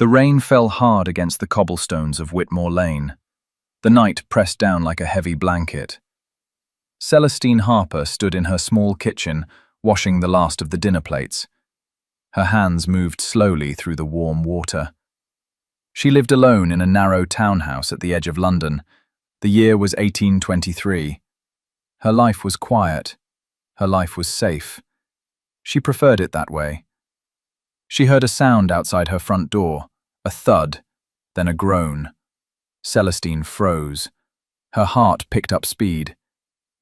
The rain fell hard against the cobblestones of Whitmore Lane. The night pressed down like a heavy blanket. Celestine Harper stood in her small kitchen, washing the last of the dinner plates. Her hands moved slowly through the warm water. She lived alone in a narrow townhouse at the edge of London. The year was 1823. Her life was quiet. Her life was safe. She preferred it that way. She heard a sound outside her front door, a thud, then a groan. Celestine froze. Her heart picked up speed.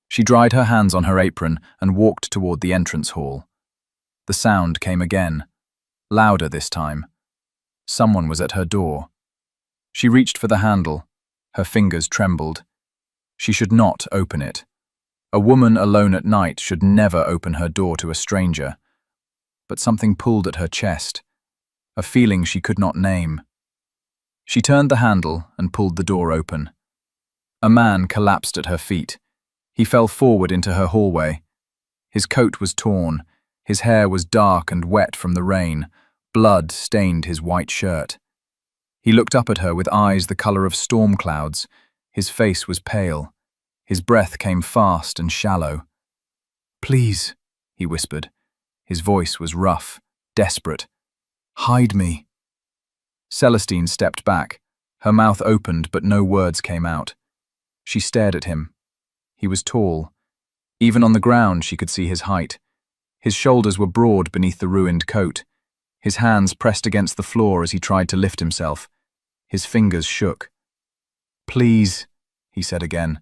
She dried her hands on her apron and walked toward the entrance hall. The sound came again, louder this time. Someone was at her door. She reached for the handle. Her fingers trembled. She should not open it. A woman alone at night should never open her door to a stranger. But something pulled at her chest, a feeling she could not name. She turned the handle and pulled the door open. A man collapsed at her feet. He fell forward into her hallway. His coat was torn. His hair was dark and wet from the rain. Blood stained his white shirt. He looked up at her with eyes the color of storm clouds. His face was pale. His breath came fast and shallow. "Please," he whispered. His voice was rough, desperate. "Hide me." Celestine stepped back. Her mouth opened, but no words came out. She stared at him. He was tall. Even on the ground she could see his height. His shoulders were broad beneath the ruined coat. His hands pressed against the floor as he tried to lift himself. His fingers shook. "Please," he said again.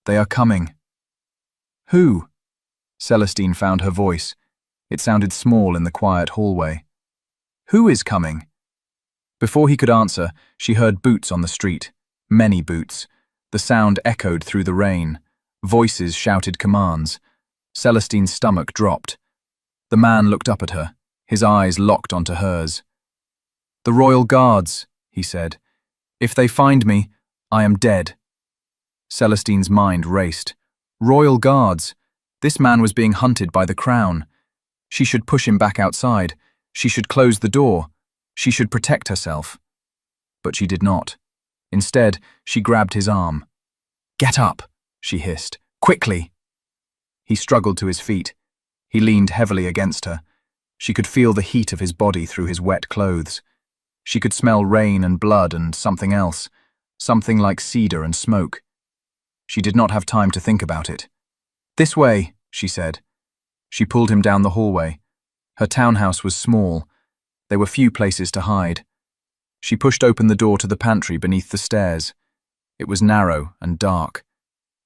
"They are coming." "Who?" Celestine found her voice. It sounded small in the quiet hallway. "Who is coming?" Before he could answer, she heard boots on the street. Many boots. The sound echoed through the rain. Voices shouted commands. Celestine's stomach dropped. The man looked up at her, his eyes locked onto hers. "The Royal Guards," he said. "If they find me, I am dead." Celestine's mind raced. Royal Guards. This man was being hunted by the Crown. She should push him back outside. She should close the door. She should protect herself. But she did not. Instead, she grabbed his arm. "Get up," she hissed. "Quickly!" He struggled to his feet. He leaned heavily against her. She could feel the heat of his body through his wet clothes. She could smell rain and blood and something else, something like cedar and smoke. She did not have time to think about it. "This way," she said. She pulled him down the hallway. Her townhouse was small. There were few places to hide. She pushed open the door to the pantry beneath the stairs. It was narrow and dark.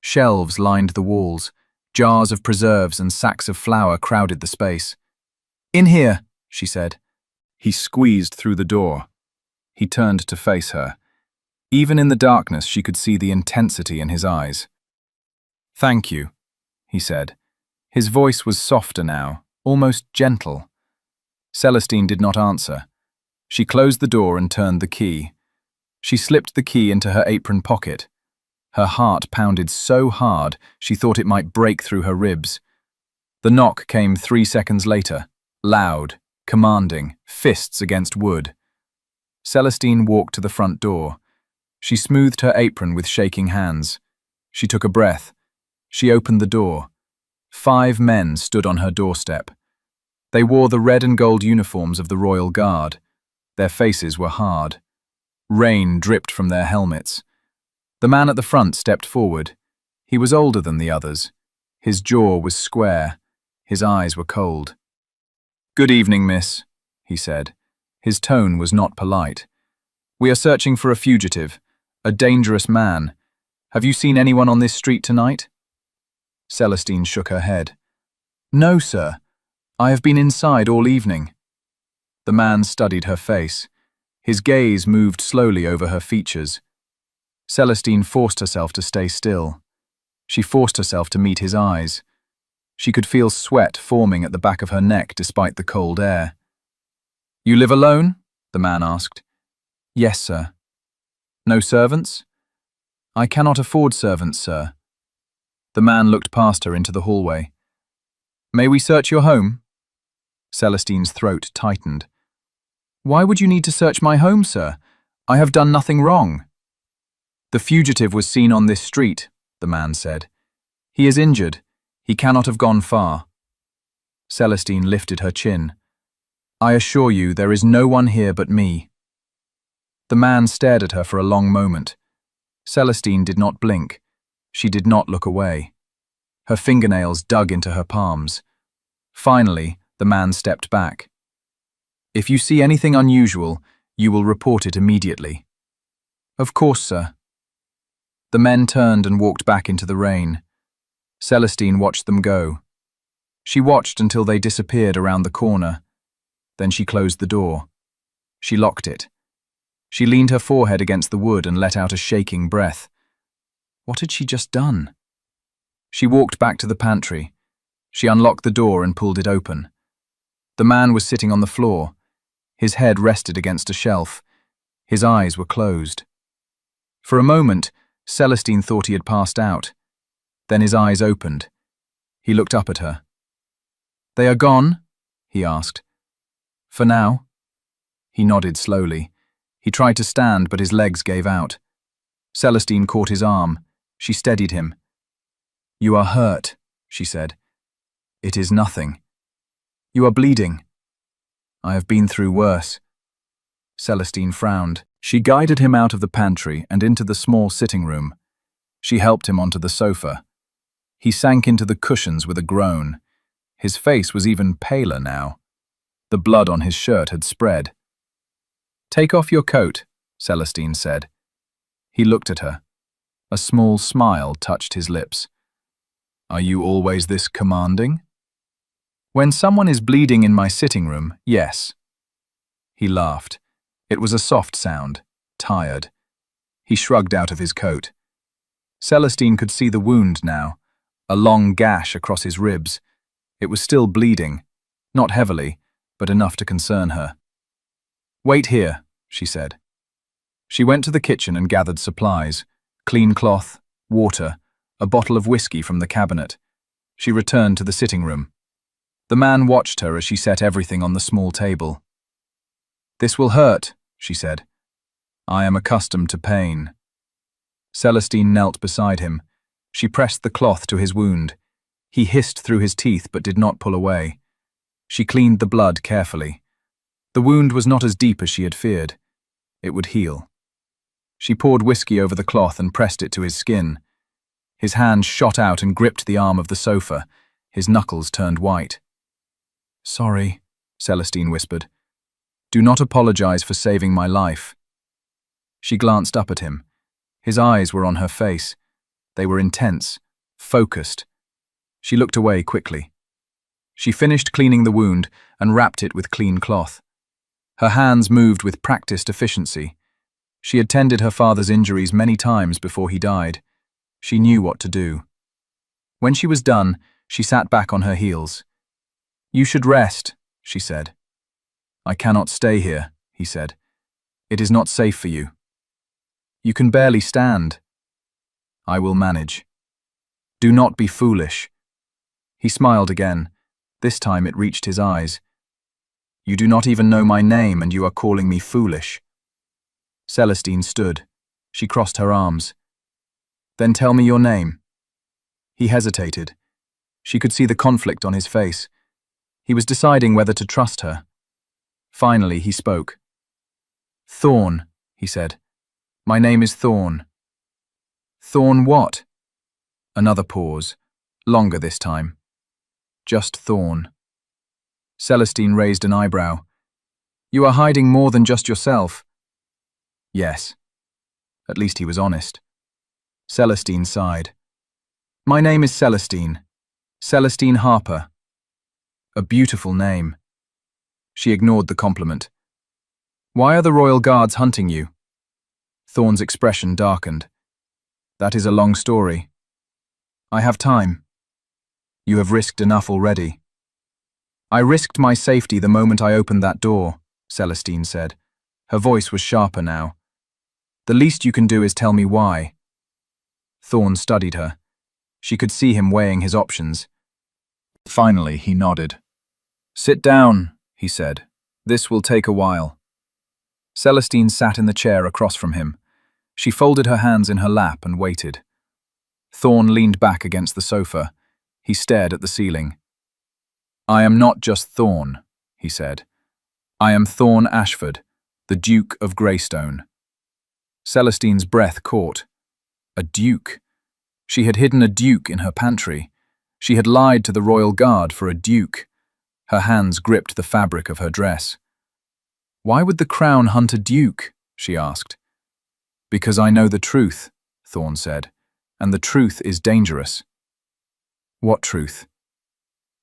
Shelves lined the walls. Jars of preserves and sacks of flour crowded the space. "In here," she said. He squeezed through the door. He turned to face her. Even in the darkness, she could see the intensity in his eyes. "Thank you," he said. His voice was softer now, almost gentle. Celestine did not answer. She closed the door and turned the key. She slipped the key into her apron pocket. Her heart pounded so hard she thought it might break through her ribs. The knock came 3 seconds later, loud, commanding, fists against wood. Celestine walked to the front door. She smoothed her apron with shaking hands. She took a breath. She opened the door. 5 men stood on her doorstep. They wore the red and gold uniforms of the Royal Guard. Their faces were hard. Rain dripped from their helmets. The man at the front stepped forward. He was older than the others. His jaw was square. His eyes were cold. "Good evening, miss," he said. His tone was not polite. "We are searching for a fugitive, a dangerous man. Have you seen anyone on this street tonight?" Celestine shook her head. "No, sir. I have been inside all evening." The man studied her face. His gaze moved slowly over her features. Celestine forced herself to stay still. She forced herself to meet his eyes. She could feel sweat forming at the back of her neck despite the cold air. "You live alone?" the man asked. "Yes, sir." "No servants?" "I cannot afford servants, sir." The man looked past her into the hallway. "May we search your home?" Celestine's throat tightened. Why would you need to search my home, sir? I have done nothing wrong. The fugitive was seen on this street, the man said. He is injured. He cannot have gone far. Celestine lifted her chin. I assure you, there is no one here but me. The man stared at her for a long moment. Celestine did not blink. She did not look away. Her fingernails dug into her palms. Finally, the man stepped back. If you see anything unusual, you will report it immediately. Of course, sir. The men turned and walked back into the rain. Celestine watched them go. She watched until they disappeared around the corner. Then she closed the door. She locked it. She leaned her forehead against the wood and let out a shaking breath. What had she just done? She walked back to the pantry. She unlocked the door and pulled it open. The man was sitting on the floor. His head rested against a shelf. His eyes were closed. For a moment, Celestine thought he had passed out. Then his eyes opened. He looked up at her. They are gone? He asked. For now? He nodded slowly. He tried to stand, but his legs gave out. Celestine caught his arm. She steadied him. You are hurt, she said. It is nothing. You are bleeding. I have been through worse. Celestine frowned. She guided him out of the pantry and into the small sitting room. She helped him onto the sofa. He sank into the cushions with a groan. His face was even paler now. The blood on his shirt had spread. Take off your coat, Celestine said. He looked at her. A small smile touched his lips. Are you always this commanding? When someone is bleeding in my sitting room, yes. He laughed. It was a soft sound, tired. He shrugged out of his coat. Celestine could see the wound now, a long gash across his ribs. It was still bleeding, not heavily, but enough to concern her. Wait here, she said. She went to the kitchen and gathered supplies, clean cloth, water, a bottle of whiskey from the cabinet. She returned to the sitting room. The man watched her as she set everything on the small table. This will hurt, she said. I am accustomed to pain. Celestine knelt beside him. She pressed the cloth to his wound. He hissed through his teeth but did not pull away. She cleaned the blood carefully. The wound was not as deep as she had feared. It would heal. She poured whiskey over the cloth and pressed it to his skin. His hand shot out and gripped the arm of the sofa. His knuckles turned white. Sorry, Celestine whispered. Do not apologize for saving my life. She glanced up at him. His eyes were on her face. They were intense, focused. She looked away quickly. She finished cleaning the wound and wrapped it with clean cloth. Her hands moved with practiced efficiency. She had tended her father's injuries many times before he died. She knew what to do. When she was done, she sat back on her heels. You should rest, she said. I cannot stay here, he said. It is not safe for you. You can barely stand. I will manage. Do not be foolish. He smiled again. This time it reached his eyes. You do not even know my name and you are calling me foolish. Celestine stood. She crossed her arms. Then tell me your name. He hesitated. She could see the conflict on his face. He was deciding whether to trust her. Finally, he spoke. Thorn, he said. My name is Thorn. Thorn what? Another pause. Longer this time. Just Thorn. Celestine raised an eyebrow. You are hiding more than just yourself. Yes. At least he was honest. Celestine sighed. My name is Celestine. Celestine Harper. A beautiful name. She ignored the compliment. Why are the Royal Guards hunting you? Thorn's expression darkened. That is a long story. I have time. You have risked enough already. I risked my safety the moment I opened that door, Celestine said. Her voice was sharper now. The least you can do is tell me why. Thorn studied her. She could see him weighing his options. Finally, he nodded. Sit down, he said. This will take a while. Celestine sat in the chair across from him. She folded her hands in her lap and waited. Thorn leaned back against the sofa. He stared at the ceiling. "I am not just Thorn," he said. "I am Thorn Ashford, the Duke of Greystone." Celestine's breath caught. A duke. She had hidden a duke in her pantry. She had lied to the royal guard for a duke. Her hands gripped the fabric of her dress. "Why would the crown hunt a duke?" she asked. "Because I know the truth," Thorn said, "and the truth is dangerous." "What truth?"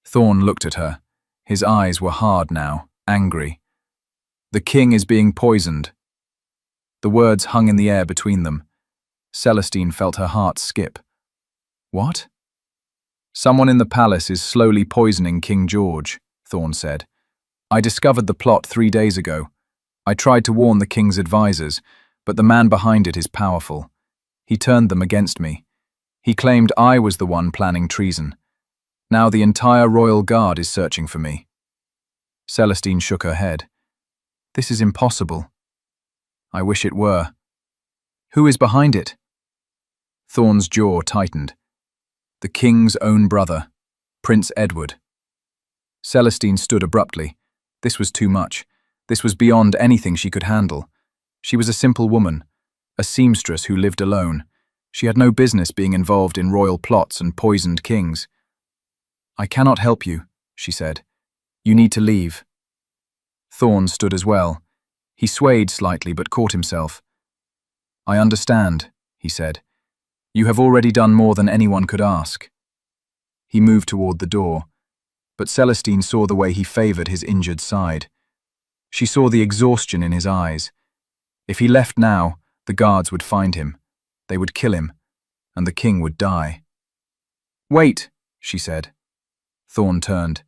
Thorn looked at her. His eyes were hard now, angry. "The king is being poisoned." The words hung in the air between them. Celestine felt her heart skip. "What?" "Someone in the palace is slowly poisoning King George," Thorn said. "I discovered the plot 3 days ago. I tried to warn the king's advisors, but the man behind it is powerful. He turned them against me. He claimed I was the one planning treason. Now the entire royal guard is searching for me." Celestine shook her head. "This is impossible." "I wish it were." "Who is behind it?" Thorn's jaw tightened. "The king's own brother, Prince Edward." Celestine stood abruptly. This was too much. This was beyond anything she could handle. She was a simple woman, a seamstress who lived alone. She had no business being involved in royal plots and poisoned kings. "I cannot help you," she said. "You need to leave." Thorn stood as well. He swayed slightly but caught himself. "I understand," he said. "You have already done more than anyone could ask." He moved toward the door, but Celestine saw the way he favored his injured side. She saw the exhaustion in his eyes. If he left now, the guards would find him. They would kill him, and the king would die. "Wait," she said. Thorn turned.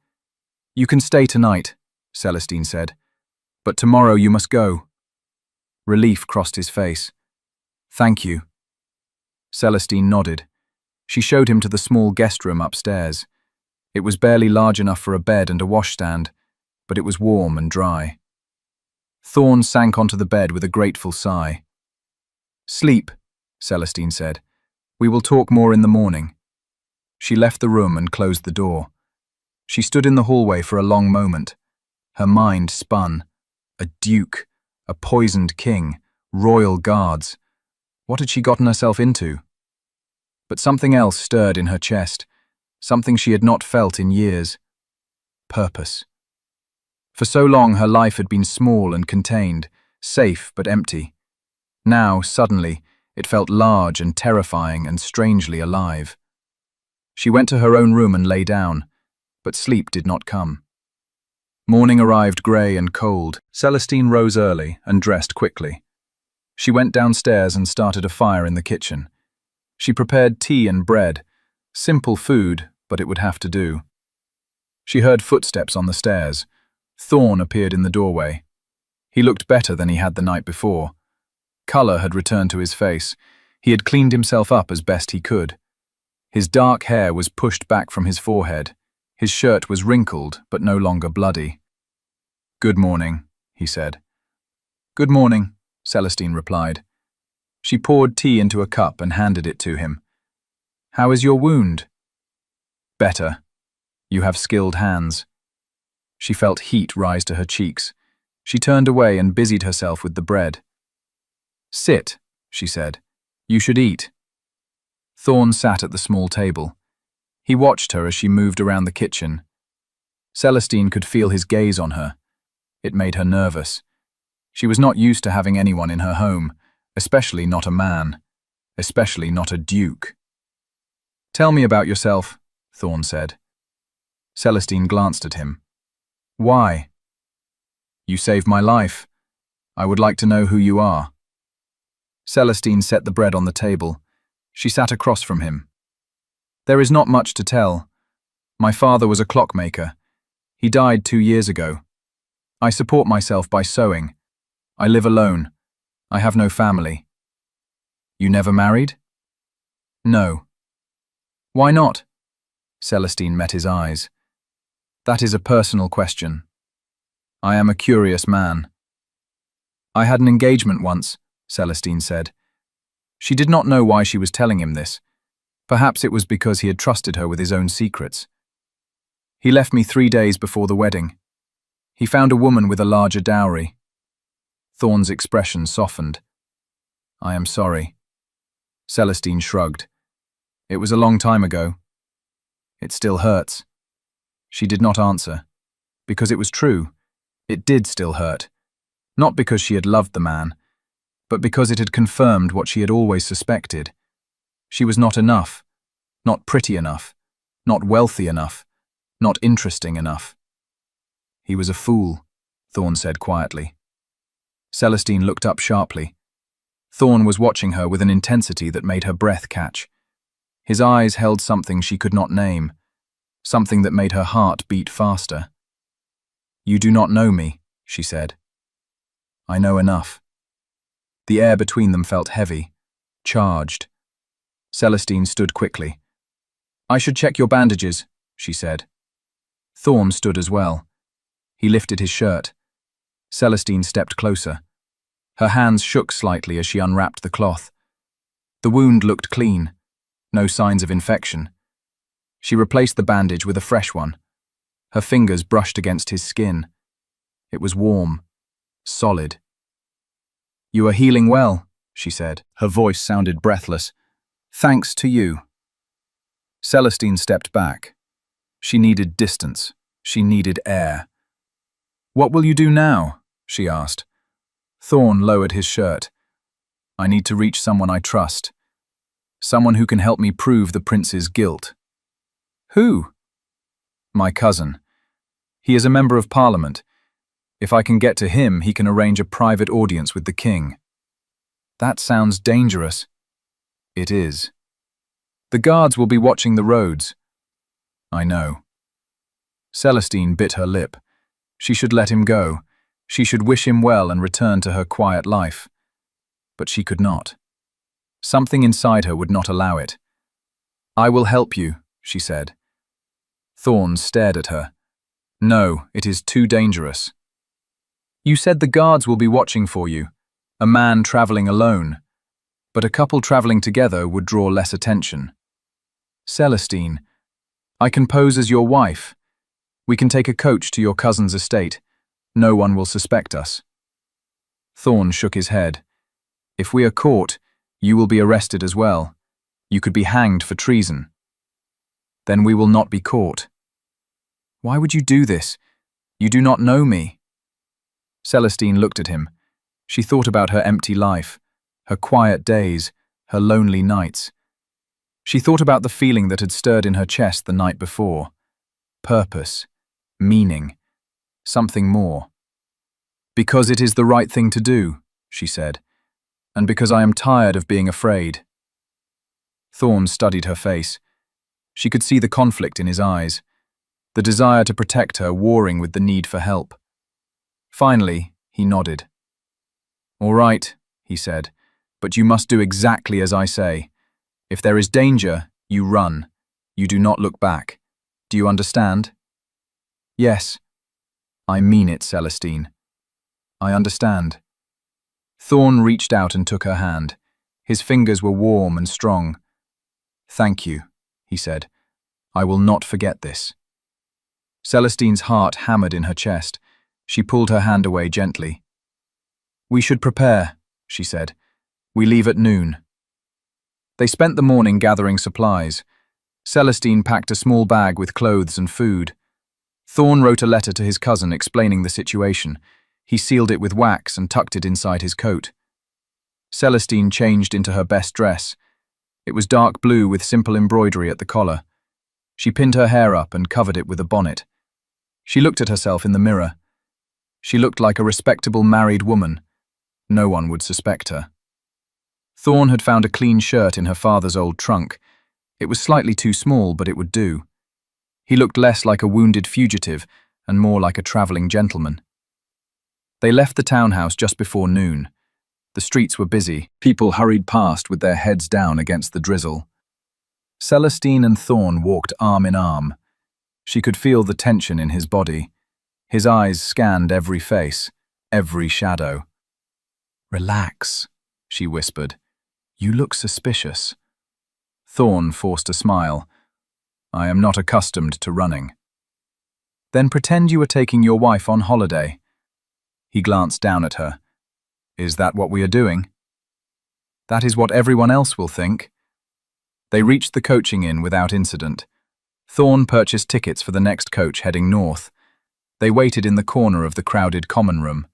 "You can stay tonight," Celestine said, "but tomorrow you must go." Relief crossed his face. "Thank you." Celestine nodded. She showed him to the small guest room upstairs. It was barely large enough for a bed and a washstand, but it was warm and dry. Thorn sank onto the bed with a grateful sigh. "Sleep," Celestine said. "We will talk more in the morning." She left the room and closed the door. She stood in the hallway for a long moment. Her mind spun. A duke, a poisoned king, royal guards. What had she gotten herself into? But something else stirred in her chest, something she had not felt in years. Purpose. For so long her life had been small and contained, safe but empty. Now, suddenly, it felt large and terrifying and strangely alive. She went to her own room and lay down, but sleep did not come. Morning arrived grey and cold. Celestine rose early and dressed quickly. She went downstairs and started a fire in the kitchen. She prepared tea and bread. Simple food, but it would have to do. She heard footsteps on the stairs. Thorn appeared in the doorway. He looked better than he had the night before. Colour had returned to his face. He had cleaned himself up as best he could. His dark hair was pushed back from his forehead. His shirt was wrinkled, but no longer bloody. "Good morning," he said. "Good morning," Celestine replied. She poured tea into a cup and handed it to him. "How is your wound?" "Better. You have skilled hands." She felt heat rise to her cheeks. She turned away and busied herself with the bread. "Sit," she said. "You should eat." Thorn sat at the small table. He watched her as she moved around the kitchen. Celestine could feel his gaze on her. It made her nervous. She was not used to having anyone in her home, especially not a man, especially not a duke. "Tell me about yourself," Thorn said. Celestine glanced at him. "Why?" "You saved my life. I would like to know who you are." Celestine set the bread on the table. She sat across from him. "There is not much to tell. My father was a clockmaker. He died 2 years ago. I support myself by sewing. I live alone. I have no family." "You never married?" "No." "Why not?" Celestine met his eyes. "That is a personal question. I am a curious man." I had an engagement once, Celestine said. She did not know why she was telling him this. Perhaps it was because he had trusted her with his own secrets. He left me 3 days before the wedding. He found a woman with a larger dowry. Thorn's expression softened. I am sorry. Celestine shrugged. It was a long time ago. It still hurts. She did not answer. Because it was true. It did still hurt. Not because she had loved the man, but because it had confirmed what she had always suspected. She was not enough. Not pretty enough. Not wealthy enough. Not interesting enough. He was a fool, Thorn said quietly. Celestine looked up sharply. Thorn was watching her with an intensity that made her breath catch. His eyes held something she could not name, something that made her heart beat faster. You do not know me, she said. I know enough. The air between them felt heavy, charged. Celestine stood quickly. I should check your bandages, she said. Thorn stood as well. He lifted his shirt. Celestine stepped closer. Her hands shook slightly as she unwrapped the cloth. The wound looked clean, no signs of infection. She replaced the bandage with a fresh one. Her fingers brushed against his skin. It was warm, solid. You are healing well, she said. Her voice sounded breathless. Thanks to you. Celestine stepped back. She needed distance. She needed air. What will you do now? She asked. Thorn lowered his shirt. I need to reach someone I trust. Someone who can help me prove the prince's guilt. Who? My cousin. He is a member of parliament. If I can get to him, he can arrange a private audience with the king. That sounds dangerous. It is. The guards will be watching the roads. I know. Celestine bit her lip. She should let him go. She should wish him well and return to her quiet life. But she could not. Something inside her would not allow it. I will help you, she said. Thorn stared at her. No, it is too dangerous. You said the guards will be watching for you, a man traveling alone. But a couple traveling together would draw less attention. Celestine, I can pose as your wife. We can take a coach to your cousin's estate. No one will suspect us. Thorn shook his head. If we are caught, you will be arrested as well. You could be hanged for treason. Then we will not be caught. Why would you do this? You do not know me. Celestine looked at him. She thought about her empty life, her quiet days, her lonely nights. She thought about the feeling that had stirred in her chest the night before. Purpose, meaning, something more. Because it is the right thing to do, she said, and because I am tired of being afraid. Thorn studied her face. She could see the conflict in his eyes, the desire to protect her warring with the need for help. Finally, he nodded. All right, he said, but you must do exactly as I say. If there is danger, you run. You do not look back. Do you understand? Yes. I mean it, Celestine. I understand. Thorn reached out and took her hand. His fingers were warm and strong. Thank you, he said. I will not forget this. Celestine's heart hammered in her chest. She pulled her hand away gently. We should prepare, she said. We leave at noon. They spent the morning gathering supplies. Celestine packed a small bag with clothes and food. Thorn wrote a letter to his cousin explaining the situation. He sealed it with wax and tucked it inside his coat. Celestine changed into her best dress. It was dark blue with simple embroidery at the collar. She pinned her hair up and covered it with a bonnet. She looked at herself in the mirror. She looked like a respectable married woman. No one would suspect her. Thorn had found a clean shirt in her father's old trunk. It was slightly too small, but it would do. He looked less like a wounded fugitive and more like a traveling gentleman. They left the townhouse just before noon. The streets were busy. People hurried past with their heads down against the drizzle. Celestine and Thorn walked arm in arm. She could feel the tension in his body. His eyes scanned every face, every shadow. Relax, she whispered. You look suspicious. Thorn forced a smile. I am not accustomed to running. Then pretend you are taking your wife on holiday. He glanced down at her. Is that what we are doing? That is what everyone else will think. They reached the coaching inn without incident. Thorn purchased tickets for the next coach heading north. They waited in the corner of the crowded common room.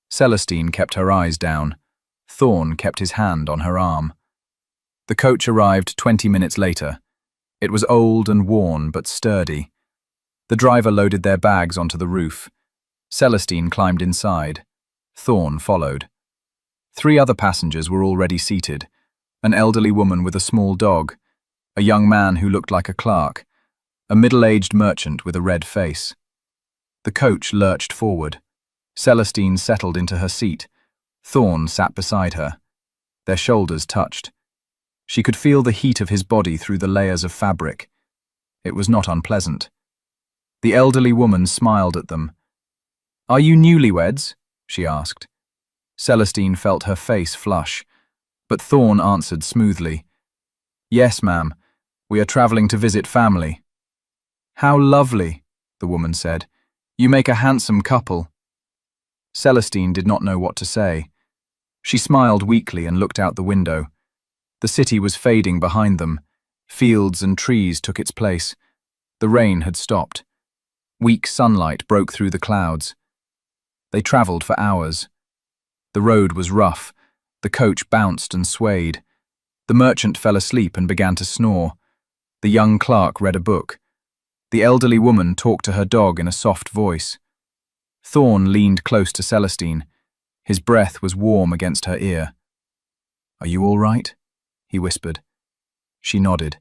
Celestine kept her eyes down. Thorn kept his hand on her arm. The coach arrived 20 minutes later. It was old and worn but sturdy. The driver loaded their bags onto the roof. Celestine climbed inside. Thorn followed. 3 other passengers were already seated. An elderly woman with a small dog, a young man who looked like a clerk, a middle-aged merchant with a red face. The coach lurched forward. Celestine settled into her seat. Thorn sat beside her. Their shoulders touched. She could feel the heat of his body through the layers of fabric. It was not unpleasant. The elderly woman smiled at them. Are you newlyweds? She asked. Celestine felt her face flush, but Thorn answered smoothly. Yes, ma'am. We are traveling to visit family. How lovely, the woman said. You make a handsome couple. Celestine did not know what to say. She smiled weakly and looked out the window. The city was fading behind them. Fields and trees took its place. The rain had stopped. Weak sunlight broke through the clouds. They travelled for hours. The road was rough. The coach bounced and swayed. The merchant fell asleep and began to snore. The young clerk read a book. The elderly woman talked to her dog in a soft voice. Thorn leaned close to Celestine. His breath was warm against her ear. Are you all right? He whispered. She nodded.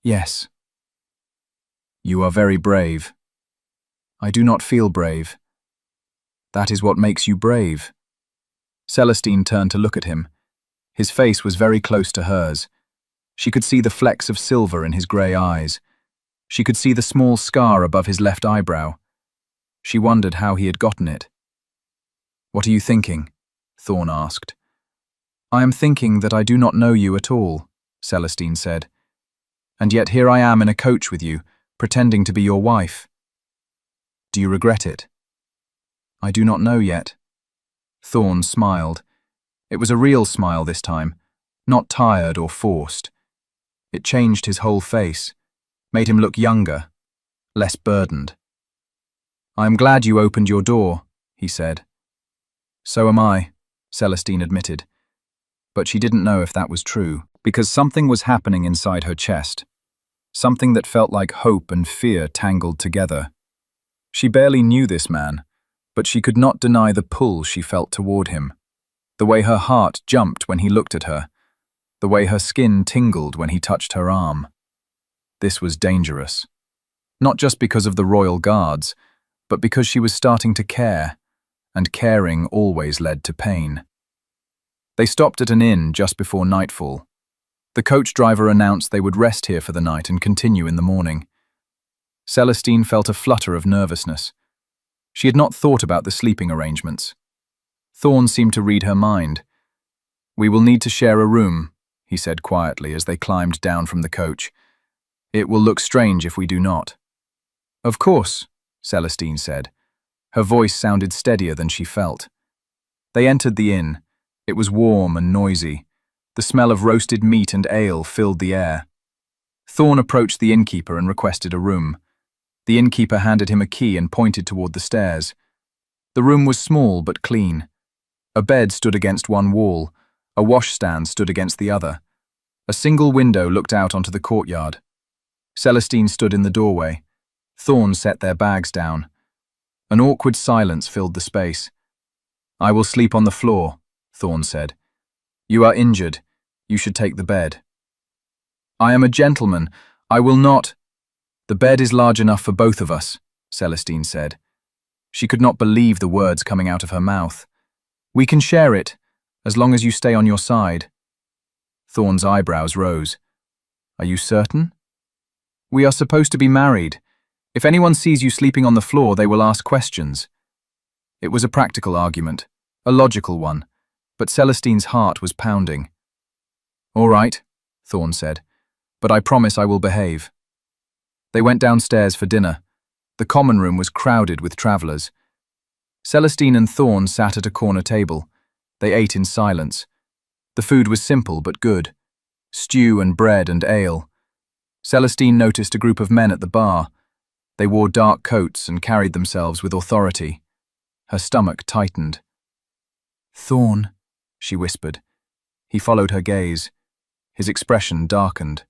Yes. You are very brave. I do not feel brave. That is what makes you brave. Celestine turned to look at him. His face was very close to hers. She could see the flecks of silver in his grey eyes. She could see the small scar above his left eyebrow. She wondered how he had gotten it. What are you thinking? Thorn asked. I am thinking that I do not know you at all, Celestine said. And yet here I am in a coach with you, pretending to be your wife. Do you regret it? I do not know yet. Thorn smiled. It was a real smile this time, not tired or forced. It changed his whole face, made him look younger, less burdened. I am glad you opened your door, he said. So am I, Celestine admitted. But she didn't know if that was true, because something was happening inside her chest. Something that felt like hope and fear tangled together. She barely knew this man, but she could not deny the pull she felt toward him. The way her heart jumped when he looked at her. The way her skin tingled when he touched her arm. This was dangerous. Not just because of the royal guards, but because she was starting to care, and caring always led to pain. They stopped at an inn just before nightfall. The coach driver announced they would rest here for the night and continue in the morning. Celestine felt a flutter of nervousness. She had not thought about the sleeping arrangements. Thorn seemed to read her mind. We will need to share a room, he said quietly as they climbed down from the coach. It will look strange if we do not. Of course, Celestine said. Her voice sounded steadier than she felt. They entered the inn. It was warm and noisy. The smell of roasted meat and ale filled the air. Thorn approached the innkeeper and requested a room. The innkeeper handed him a key and pointed toward the stairs. The room was small but clean. A bed stood against one wall. A washstand stood against the other. A single window looked out onto the courtyard. Celestine stood in the doorway. Thorn set their bags down. An awkward silence filled the space. I will sleep on the floor, Thorn said. You are injured. You should take the bed. I am a gentleman. I will not. The bed is large enough for both of us, Celestine said. She could not believe the words coming out of her mouth. We can share it, as long as you stay on your side. Thorn's eyebrows rose. Are you certain? We are supposed to be married. If anyone sees you sleeping on the floor, they will ask questions. It was a practical argument, a logical one. but Celestine's heart was pounding. "All right," Thorn said, "but I promise I will behave." They went downstairs for dinner. The common room was crowded with travelers. Celestine and Thorn sat at a corner table. They ate in silence. The food was simple but good. Stew and bread and ale. Celestine noticed a group of men at the bar. They wore dark coats and carried themselves with authority. Her stomach tightened. "Thorn," she whispered. He followed her gaze. His expression darkened.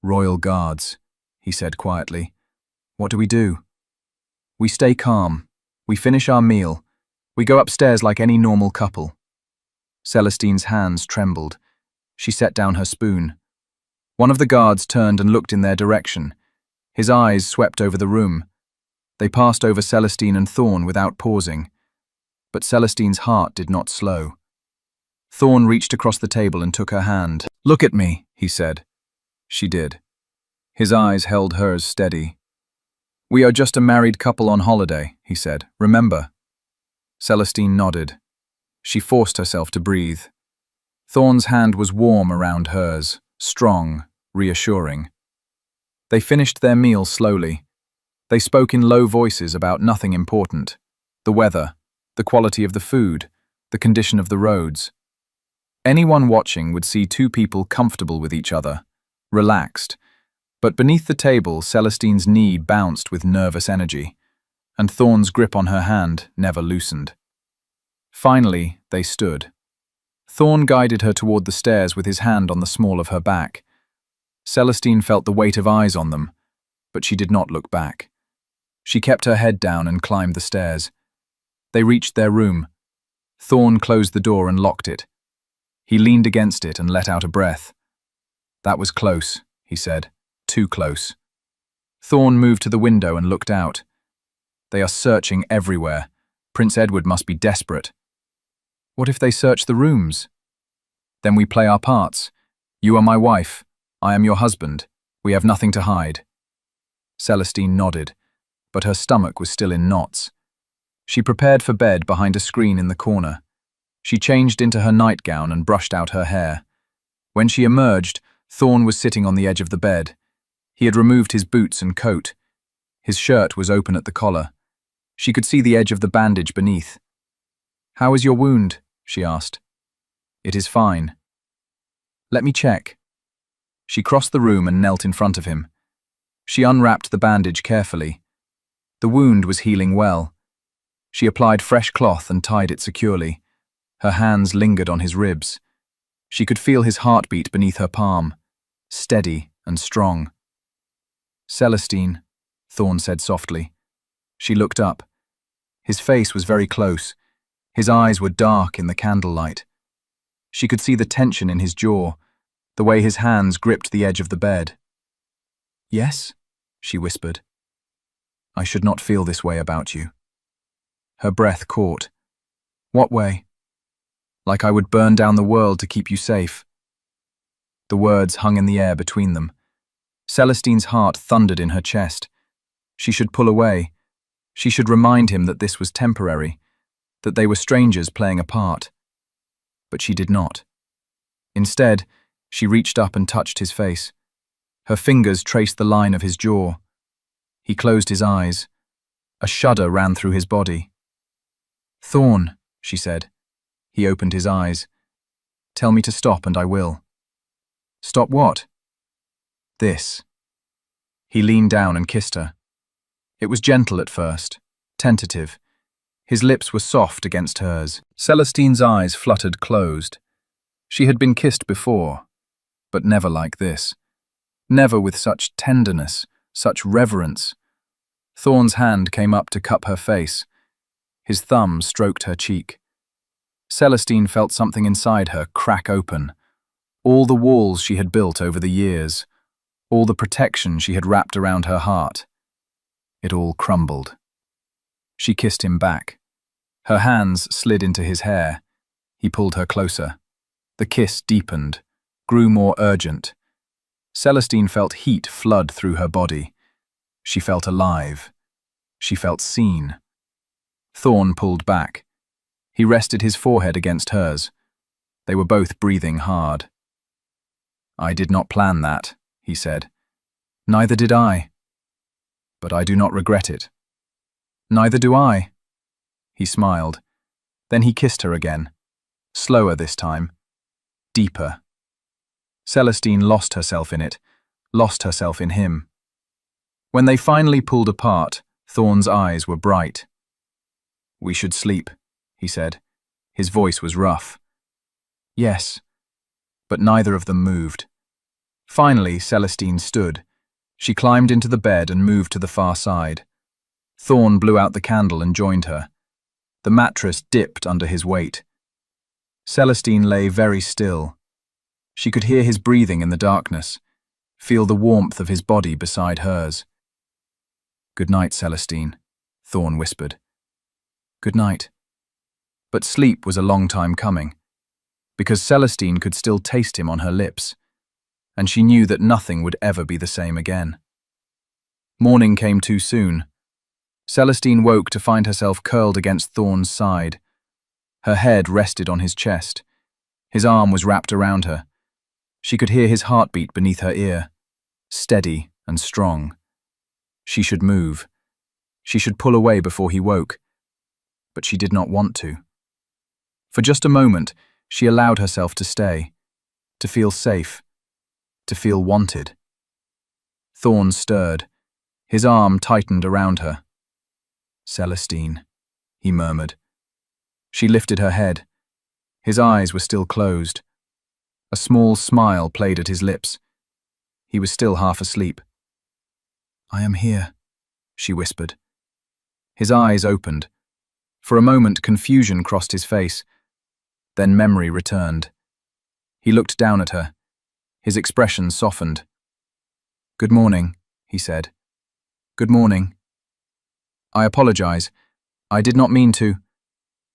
"Royal Guards," he said quietly. "What do we do?" "We stay calm. We finish our meal. We go upstairs like any normal couple." Celestine's hands trembled. She set down her spoon. One of the guards turned and looked in their direction. His eyes swept over the room. They passed over Celestine and Thorn without pausing. But Celestine's heart did not slow. Thorn reached across the table and took her hand. "Look at me," he said. She did. His eyes held hers steady. "We are just a married couple on holiday," he said. "Remember?" Celestine nodded. She forced herself to breathe. Thorn's hand was warm around hers, strong, reassuring. They finished their meal slowly. They spoke in low voices about nothing important. The weather, the quality of the food, the condition of the roads. Anyone watching would see two people comfortable with each other, relaxed. But beneath the table, Celestine's knee bounced with nervous energy, and Thorn's grip on her hand never loosened. Finally, they stood. Thorn guided her toward the stairs with his hand on the small of her back. Celestine felt the weight of eyes on them, but she did not look back. She kept her head down and climbed the stairs. They reached their room. Thorn closed the door and locked it. He leaned against it and let out a breath. "That was close," he said. "Too close." Thorn moved to the window and looked out. "They are searching everywhere. Prince Edward must be desperate." "What if they search the rooms?" "Then we play our parts. You are my wife. I am your husband. We have nothing to hide." Celestine nodded, but her stomach was still in knots. She prepared for bed behind a screen in the corner. She changed into her nightgown and brushed out her hair. When she emerged, Thorn was sitting on the edge of the bed. He had removed his boots and coat. His shirt was open at the collar. She could see the edge of the bandage beneath. "How is your wound?" she asked. "It is fine." "Let me check." She crossed the room and knelt in front of him. She unwrapped the bandage carefully. The wound was healing well. She applied fresh cloth and tied it securely. Her hands lingered on his ribs. She could feel his heartbeat beneath her palm, steady and strong. "Celestine," Thorn said softly. She looked up. His face was very close. His eyes were dark in the candlelight. She could see the tension in his jaw, the way his hands gripped the edge of the bed. "Yes?" she whispered. "I should not feel this way about you." Her breath caught. "What way?" "Like I would burn down the world to keep you safe." The words hung in the air between them. Celestine's heart thundered in her chest. She should pull away. She should remind him that this was temporary, that they were strangers playing a part. But she did not. Instead, she reached up and touched his face. Her fingers traced the line of his jaw. He closed his eyes. A shudder ran through his body. "Thorn," she said. He opened his eyes. "Tell me to stop and I will." "Stop what?" "This." He leaned down and kissed her. It was gentle at first, tentative. His lips were soft against hers. Celestine's eyes fluttered closed. She had been kissed before, but never like this. Never with such tenderness, such reverence. Thorn's hand came up to cup her face. His thumb stroked her cheek. Celestine felt something inside her crack open. All the walls she had built over the years, all the protection she had wrapped around her heart. It all crumbled. She kissed him back. Her hands slid into his hair. He pulled her closer. The kiss deepened, grew more urgent. Celestine felt heat flood through her body. She felt alive. She felt seen. Thorn pulled back. He rested his forehead against hers. They were both breathing hard. "I did not plan that," he said. "Neither did I. But I do not regret it." "Neither do I." He smiled. Then he kissed her again. Slower this time. Deeper. Celestine lost herself in it, lost herself in him. When they finally pulled apart, Thorn's eyes were bright. "We should sleep," he said. His voice was rough. "Yes." But neither of them moved. Finally, Celestine stood. She climbed into the bed and moved to the far side. Thorn blew out the candle and joined her. The mattress dipped under his weight. Celestine lay very still. She could hear his breathing in the darkness, feel the warmth of his body beside hers. "Good night, Celestine," Thorn whispered. "Good night." But sleep was a long time coming, because Celestine could still taste him on her lips, and she knew that nothing would ever be the same again. Morning came too soon. Celestine woke to find herself curled against Thorn's side. Her head rested on his chest. His arm was wrapped around her. She could hear his heartbeat beneath her ear, steady and strong. She should move. She should pull away before he woke. But she did not want to. For just a moment, she allowed herself to stay, to feel safe, to feel wanted. Thorn stirred. His arm tightened around her. "Celestine," he murmured. She lifted her head. His eyes were still closed. A small smile played at his lips. He was still half asleep. "I am here," she whispered. His eyes opened. For a moment, confusion crossed his face. Then memory returned. He looked down at her. His expression softened. "Good morning," he said. "Good morning. I apologize. I did not mean to.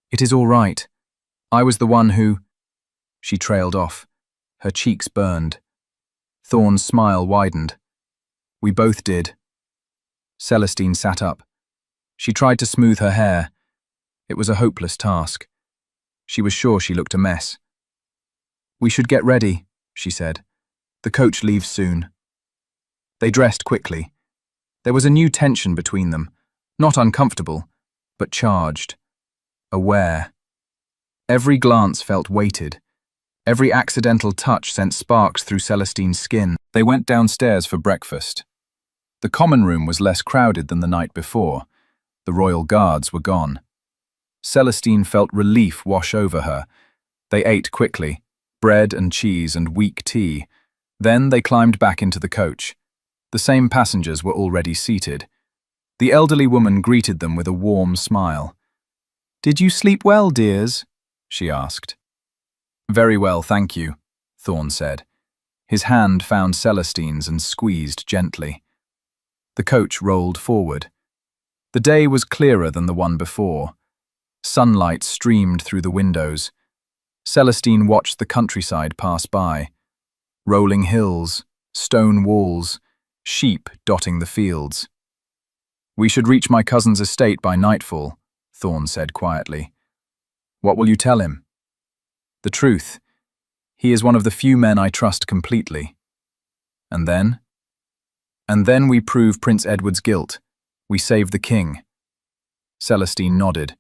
It is all right. I was the one who—" She trailed off. Her cheeks burned. Thorn's smile widened. "We both did." Celestine sat up. She tried to smooth her hair. It was a hopeless task. She was sure she looked a mess. "We should get ready," she said. "The coach leaves soon." They dressed quickly. There was a new tension between them, not uncomfortable, but charged, aware. Every glance felt weighted. Every accidental touch sent sparks through Celestine's skin. They went downstairs for breakfast. The common room was less crowded than the night before. The royal guards were gone. Celestine felt relief wash over her. They ate quickly, bread and cheese and weak tea. Then they climbed back into the coach. The same passengers were already seated. The elderly woman greeted them with a warm smile. "Did you sleep well, dears?" she asked. "Very well, thank you," Thorn said. His hand found Celestine's and squeezed gently. The coach rolled forward. The day was clearer than the one before. Sunlight streamed through the windows. Celestine watched the countryside pass by. Rolling hills, stone walls, sheep dotting the fields. "We should reach my cousin's estate by nightfall," Thorn said quietly. "What will you tell him?" "The truth. He is one of the few men I trust completely." "And then?" "And then we prove Prince Edward's guilt. We save the king." Celestine nodded,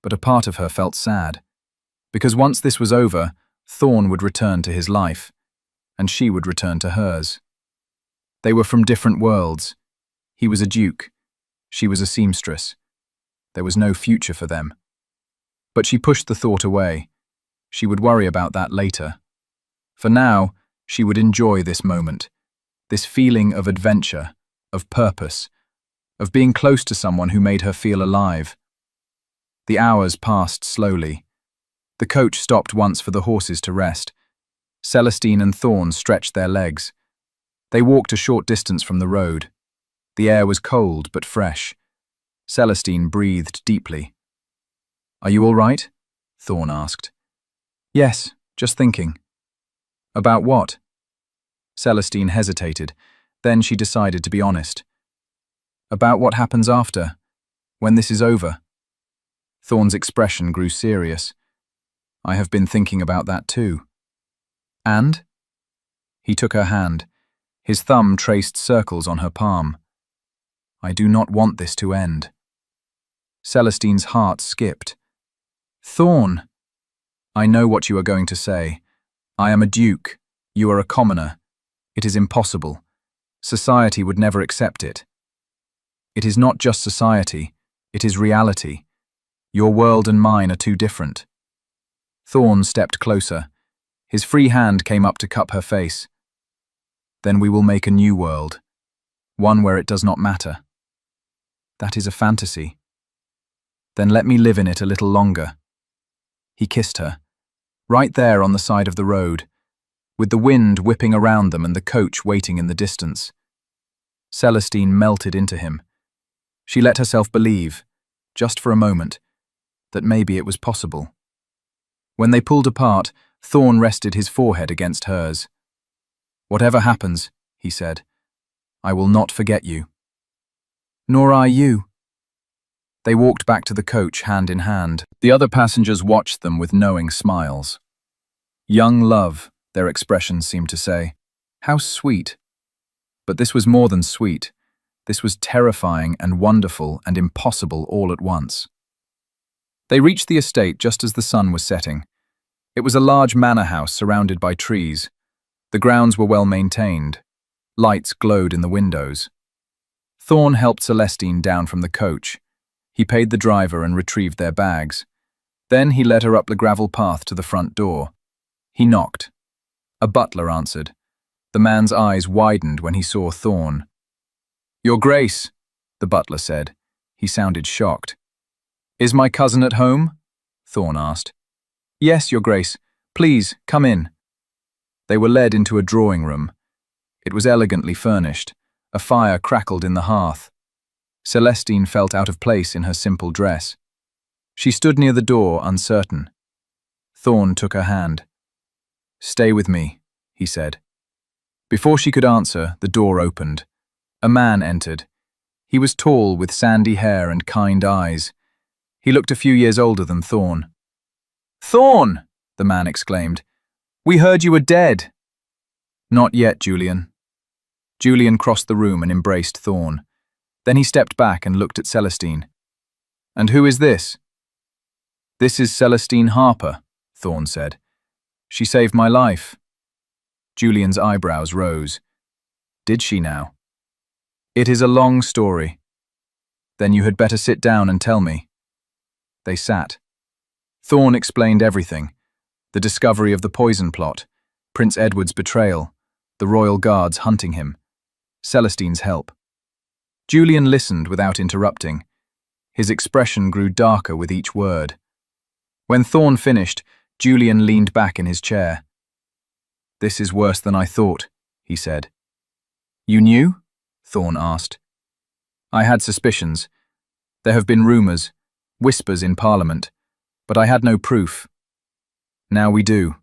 but a part of her felt sad. Because once this was over, Thorn would return to his life, and she would return to hers. They were from different worlds. He was a duke. She was a seamstress. There was no future for them. But she pushed the thought away. She would worry about that later. For now, she would enjoy this moment, this feeling of adventure, of purpose, of being close to someone who made her feel alive. The hours passed slowly. The coach stopped once for the horses to rest. Celestine and Thorn stretched their legs. They walked a short distance from the road. The air was cold but fresh. Celestine breathed deeply. "Are you all right?" Thorn asked. "Yes, just thinking." "About what?" Celestine hesitated. Then she decided to be honest. "About what happens after, when this is over." Thorn's expression grew serious. I have been thinking about that too. And? He took her hand. His thumb traced circles on her palm. I do not want this to end. Celestine's heart skipped. Thorn! I know what you are going to say. I am a duke. You are a commoner. It is impossible. Society would never accept it. It is not just society. It is reality. Your world and mine are too different. Thorn stepped closer. His free hand came up to cup her face. Then we will make a new world. One where it does not matter. That is a fantasy. Then let me live in it a little longer. He kissed her. Right there on the side of the road, with the wind whipping around them and the coach waiting in the distance. Celestine melted into him. She let herself believe, just for a moment, that maybe it was possible. When they pulled apart, Thorn rested his forehead against hers. Whatever happens, he said, I will not forget you. Nor I you. They walked back to the coach hand in hand. The other passengers watched them with knowing smiles. Young love, their expressions seemed to say. How sweet. But this was more than sweet. This was terrifying and wonderful and impossible all at once. They reached the estate just as the sun was setting. It was a large manor house surrounded by trees. The grounds were well maintained. Lights glowed in the windows. Thorn helped Celestine down from the coach. He paid the driver and retrieved their bags. Then he led her up the gravel path to the front door. He knocked. A butler answered. The man's eyes widened when he saw Thorn. Your Grace, the butler said. He sounded shocked. Is my cousin at home? Thorn asked. Yes, Your Grace. Please, come in. They were led into a drawing room. It was elegantly furnished. A fire crackled in the hearth. Celestine felt out of place in her simple dress. She stood near the door, uncertain. Thorn took her hand. Stay with me, he said. Before she could answer, the door opened. A man entered. He was tall, with sandy hair and kind eyes. He looked a few years older than Thorn. Thorn! The man exclaimed. We heard you were dead. Not yet, Julian. Julian crossed the room and embraced Thorn. Then he stepped back and looked at Celestine. And who is this? This is Celestine Harper, Thorn said. She saved my life. Julian's eyebrows rose. Did she now? It is a long story. Then you had better sit down and tell me. They sat. Thorn explained everything. The discovery of the poison plot, Prince Edward's betrayal, the royal guards hunting him, Celestine's help. Julian listened without interrupting. His expression grew darker with each word. When Thorn finished, Julian leaned back in his chair. This is worse than I thought, he said. You knew? Thorn asked. I had suspicions. There have been rumours, whispers in Parliament, but I had no proof. Now we do.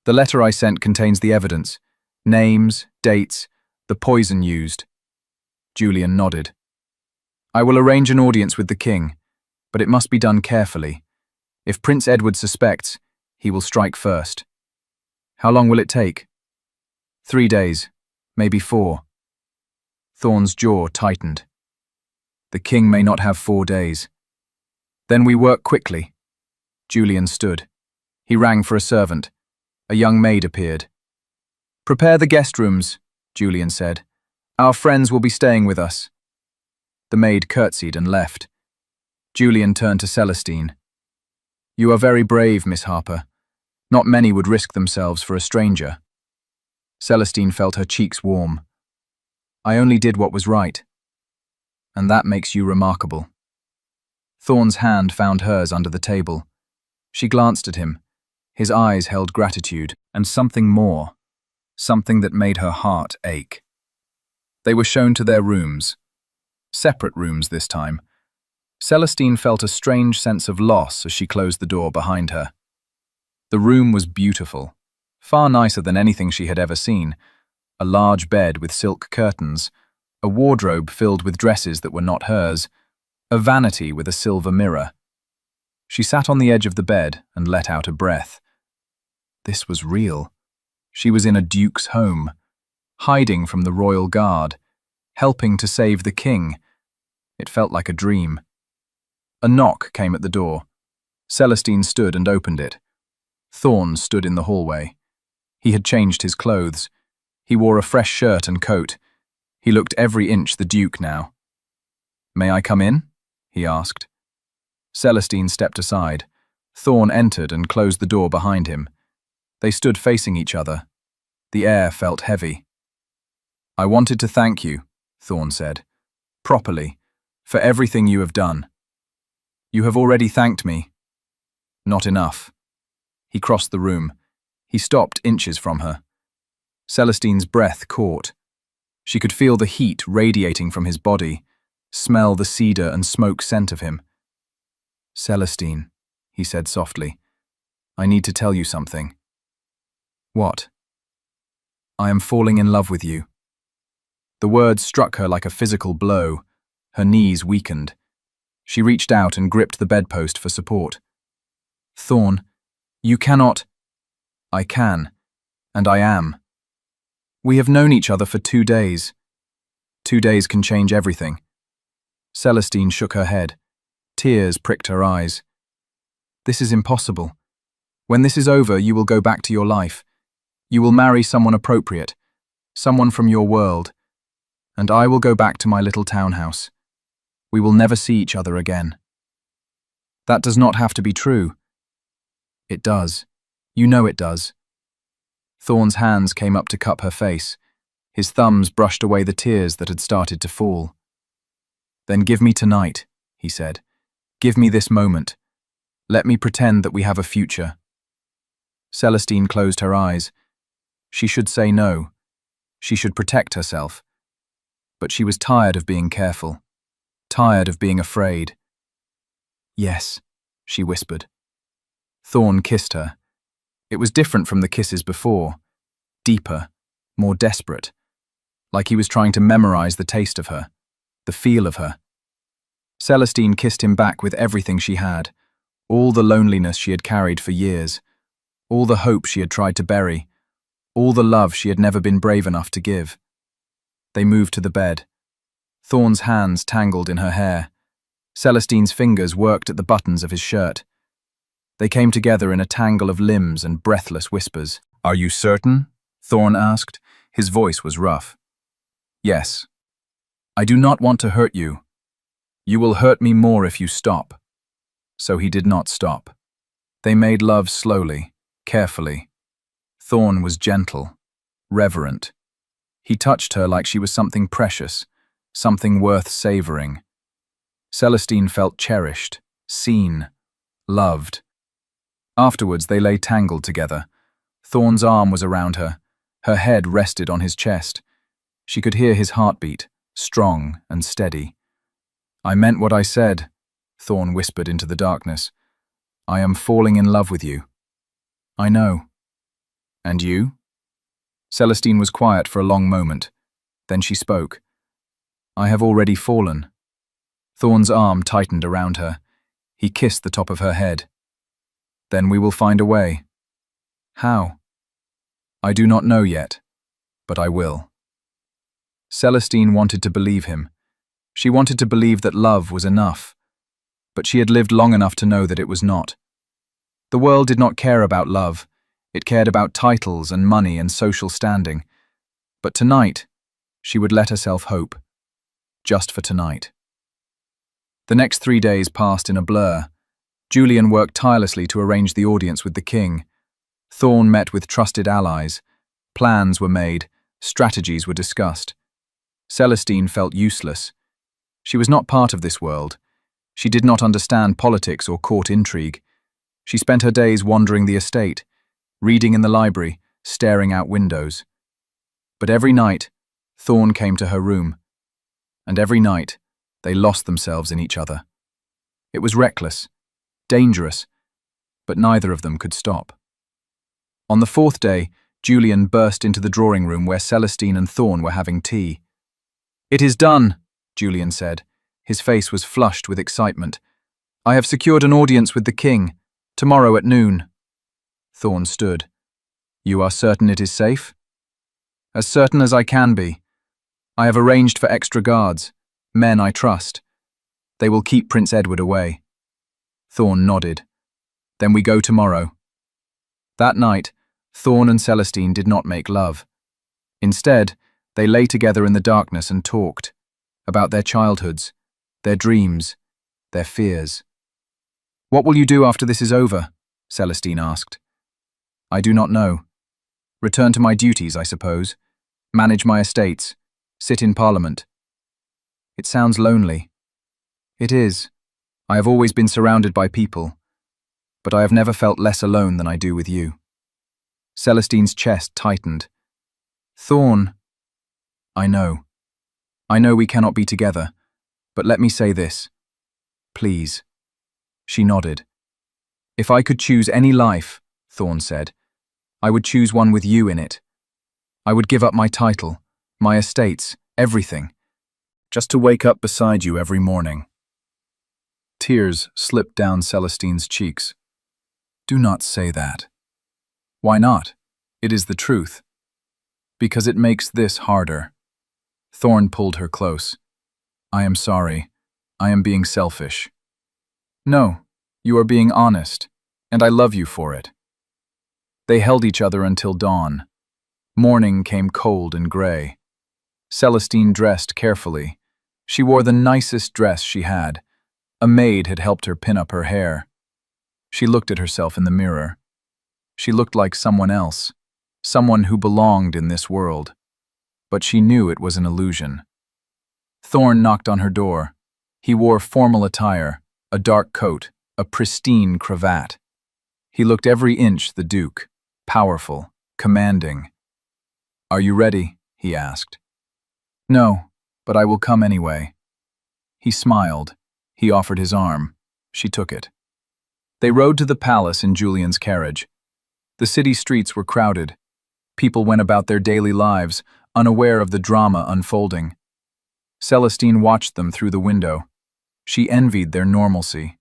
The letter I sent contains the evidence, names, dates, the poison used. Julian nodded. I will arrange an audience with the king, but it must be done carefully. If Prince Edward suspects, he will strike first. How long will it take? 3 days, maybe 4. Thorn's jaw tightened. The king may not have 4 days. Then we work quickly. Julian stood. He rang for a servant. A young maid appeared. Prepare the guest rooms, Julian said. Our friends will be staying with us. The maid curtsied and left. Julian turned to Celestine. You are very brave, Miss Harper. Not many would risk themselves for a stranger. Celestine felt her cheeks warm. I only did what was right. And that makes you remarkable. Thorn's hand found hers under the table. She glanced at him. His eyes held gratitude and something more, something that made her heart ache. They were shown to their rooms. Separate rooms this time. Celestine felt a strange sense of loss as she closed the door behind her. The room was beautiful, far nicer than anything she had ever seen. A large bed with silk curtains, a wardrobe filled with dresses that were not hers, a vanity with a silver mirror. She sat on the edge of the bed and let out a breath. This was real. She was in a duke's home, hiding from the royal guard, helping to save the king. It felt like a dream. A knock came at the door. Celestine stood and opened it. Thorn stood in the hallway. He had changed his clothes. He wore a fresh shirt and coat. He looked every inch the duke now. "May I come in?" he asked. Celestine stepped aside. Thorn entered and closed the door behind him. They stood facing each other. The air felt heavy. "I wanted to thank you," Thorn said, "properly, for everything you have done." "You have already thanked me." "Not enough." He crossed the room. He stopped inches from her. Celestine's breath caught. She could feel the heat radiating from his body, smell the cedar and smoke scent of him. "Celestine," he said softly, "I need to tell you something." "What?" "I am falling in love with you." The words struck her like a physical blow. Her knees weakened. She reached out and gripped the bedpost for support. "Thorn, you cannot—" "I can, and I am. We have known each other for 2 days. 2 days can change everything." Celestine shook her head. Tears pricked her eyes. "This is impossible. When this is over, you will go back to your life. You will marry someone appropriate, someone from your world, and I will go back to my little townhouse. We will never see each other again." "That does not have to be true." "It does. You know it does." Thorn's hands came up to cup her face. His thumbs brushed away the tears that had started to fall. "Then give me tonight," he said. "Give me this moment. Let me pretend that we have a future." Celestine closed her eyes. She should say no. She should protect herself. But she was tired of being careful, tired of being afraid. "Yes," she whispered. Thorn kissed her. It was different from the kisses before, deeper, more desperate, like he was trying to memorize the taste of her, the feel of her. Celestine kissed him back with everything she had, all the loneliness she had carried for years, all the hope she had tried to bury, all the love she had never been brave enough to give. They moved to the bed. Thorn's hands tangled in her hair. Celestine's fingers worked at the buttons of his shirt. They came together in a tangle of limbs and breathless whispers. "Are you certain?" Thorn asked. His voice was rough. "Yes. I do not want to hurt you. You will hurt me more if you stop." So he did not stop. They made love slowly, carefully. Thorn was gentle, reverent. He touched her like she was something precious, something worth savoring. Celestine felt cherished, seen, loved. Afterwards, they lay tangled together. Thorn's arm was around her. Her head rested on his chest. She could hear his heartbeat, strong and steady. "I meant what I said," Thorn whispered into the darkness. "I am falling in love with you." "I know." "And you?" Celestine was quiet for a long moment. Then she spoke. "I have already fallen." Thorn's arm tightened around her. He kissed the top of her head. "Then we will find a way." "How?" "I do not know yet, but I will." Celestine wanted to believe him. She wanted to believe that love was enough. But she had lived long enough to know that it was not. The world did not care about love. It cared about titles and money and social standing. But tonight, she would let herself hope. Just for tonight. The next 3 days passed in a blur. Julian worked tirelessly to arrange the audience with the king. Thorn met with trusted allies. Plans were made. Strategies were discussed. Celestine felt useless. She was not part of this world. She did not understand politics or court intrigue. She spent her days wandering the estate, reading in the library, staring out windows. But every night, Thorn came to her room. And every night, they lost themselves in each other. It was reckless, dangerous, but neither of them could stop. On the 4th day, Julian burst into the drawing room where Celestine and Thorn were having tea. "It is done," Julian said. His face was flushed with excitement. I have secured an audience with the king, tomorrow at noon. Thorn stood. You are certain it is safe? As certain as I can be. I have arranged for extra guards, men I trust. They will keep Prince Edward away. Thorn nodded. Then we go tomorrow. That night, Thorn and Celestine did not make love. Instead, they lay together in the darkness and talked about their childhoods, their dreams, their fears. What will you do after this is over? Celestine asked. I do not know. Return to my duties, I suppose. Manage my estates. Sit in Parliament. It sounds lonely. It is. I have always been surrounded by people, but I have never felt less alone than I do with you. Celestine's chest tightened. Thorn. I know. I know we cannot be together, but let me say this. Please. She nodded. If I could choose any life, Thorn said, I would choose one with you in it. I would give up my title, my estates, everything, just to wake up beside you every morning. Tears slipped down Celestine's cheeks. Do not say that. Why not? It is the truth. Because it makes this harder. Thorn pulled her close. I am sorry. I am being selfish. No, you are being honest, and I love you for it. They held each other until dawn. Morning came cold and gray. Celestine dressed carefully. She wore the nicest dress she had. A maid had helped her pin up her hair. She looked at herself in the mirror. She looked like someone else, someone who belonged in this world. But she knew it was an illusion. Thorn knocked on her door. He wore formal attire, a dark coat, a pristine cravat. He looked every inch the Duke, powerful, commanding. Are you ready? He asked. No, but I will come anyway. He smiled. He offered his arm. She took it. They rode to the palace in Julian's carriage. The city streets were crowded. People went about their daily lives, unaware of the drama unfolding. Celestine watched them through the window. She envied their normalcy.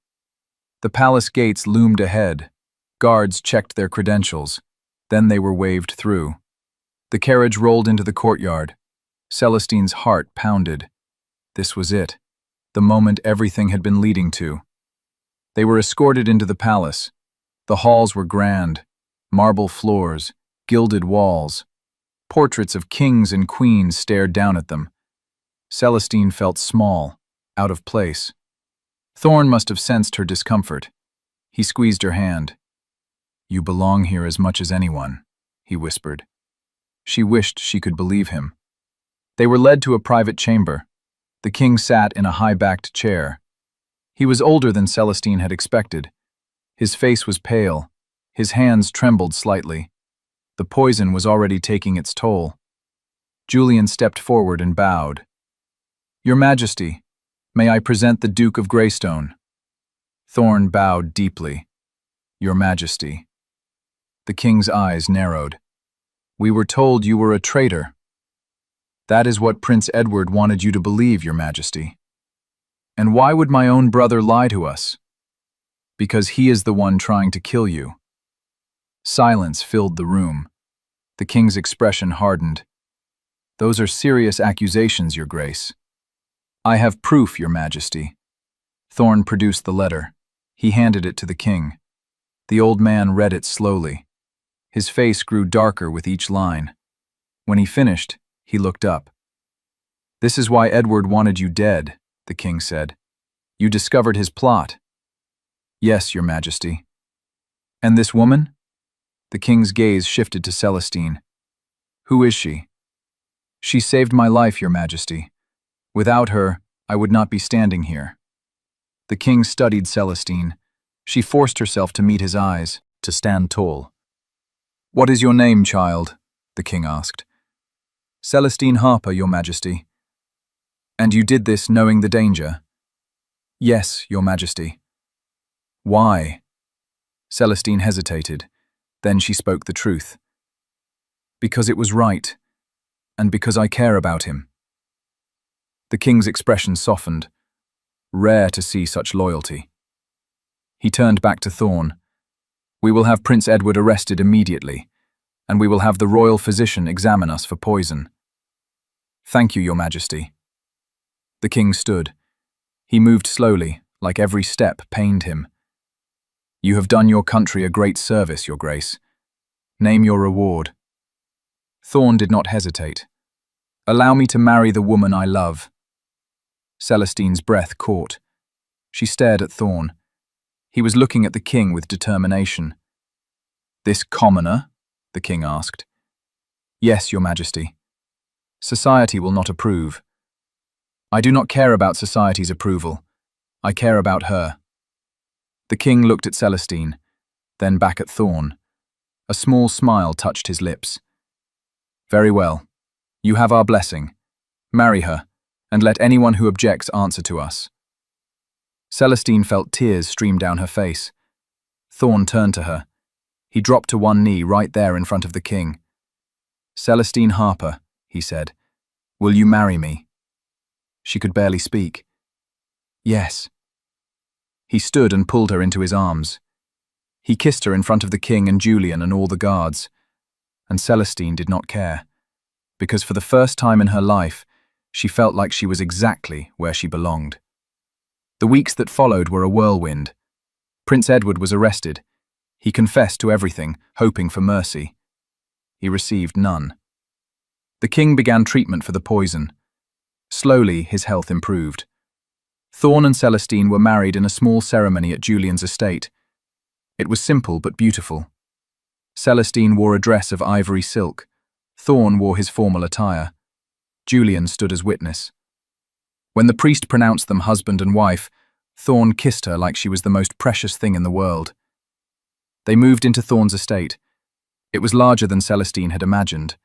The palace gates loomed ahead. Guards checked their credentials. Then they were waved through. The carriage rolled into the courtyard. Celestine's heart pounded. This was it, the moment everything had been leading to. They were escorted into the palace. The halls were grand, marble floors, gilded walls. Portraits of kings and queens stared down at them. Celestine felt small, out of place. Thorn must have sensed her discomfort. He squeezed her hand. You belong here as much as anyone, he whispered. She wished she could believe him. They were led to a private chamber. The king sat in a high-backed chair. He was older than Celestine had expected. His face was pale. His hands trembled slightly. The poison was already taking its toll. Julian stepped forward and bowed. Your Majesty, may I present the Duke of Greystone? Thorn bowed deeply. Your Majesty. The king's eyes narrowed. We were told you were a traitor. That is what Prince Edward wanted you to believe, Your Majesty. And why would my own brother lie to us? Because he is the one trying to kill you. Silence filled the room. The king's expression hardened. Those are serious accusations, Your Grace. I have proof, Your Majesty. Thorn produced the letter. He handed it to the king. The old man read it slowly. His face grew darker with each line. When he finished, he looked up. This is why Edward wanted you dead, the king said. You discovered his plot. Yes, Your Majesty. And this woman? The king's gaze shifted to Celestine. Who is she? She saved my life, Your Majesty. Without her, I would not be standing here. The king studied Celestine. She forced herself to meet his eyes, to stand tall. What is your name, child? The king asked. Celestine Harper, Your Majesty. And you did this knowing the danger? Yes, Your Majesty. Why? Celestine hesitated. Then she spoke the truth. Because it was right, and because I care about him. The king's expression softened. Rare to see such loyalty. He turned back to Thorn. "We will have Prince Edward arrested immediately, and we will have the royal physician examine us for poison." "Thank you, Your Majesty." The king stood. He moved slowly, like every step pained him. "You have done your country a great service, Your Grace. Name your reward." Thorn did not hesitate. "Allow me to marry the woman I love." Celestine's breath caught. She stared at Thorn. He was looking at the king with determination. "This commoner?" the king asked. "Yes, Your Majesty. Society will not approve." "I do not care about society's approval. I care about her." The king looked at Celestine, then back at Thorn. A small smile touched his lips. "Very well. You have our blessing. Marry her, and let anyone who objects answer to us." Celestine felt tears stream down her face. Thorn turned to her. He dropped to one knee right there in front of the king. "Celestine Harper," he said, "will you marry me?" She could barely speak. "Yes." He stood and pulled her into his arms. He kissed her in front of the king and Julian and all the guards. And Celestine did not care, because for the first time in her life, she felt like she was exactly where she belonged. The weeks that followed were a whirlwind. Prince Edward was arrested. He confessed to everything, hoping for mercy. He received none. The king began treatment for the poison. Slowly, his health improved. Thorn and Celestine were married in a small ceremony at Julian's estate. It was simple but beautiful. Celestine wore a dress of ivory silk. Thorn wore his formal attire. Julian stood as witness. When the priest pronounced them husband and wife, Thorn kissed her like she was the most precious thing in the world. They moved into Thorn's estate. It was larger than Celestine had imagined.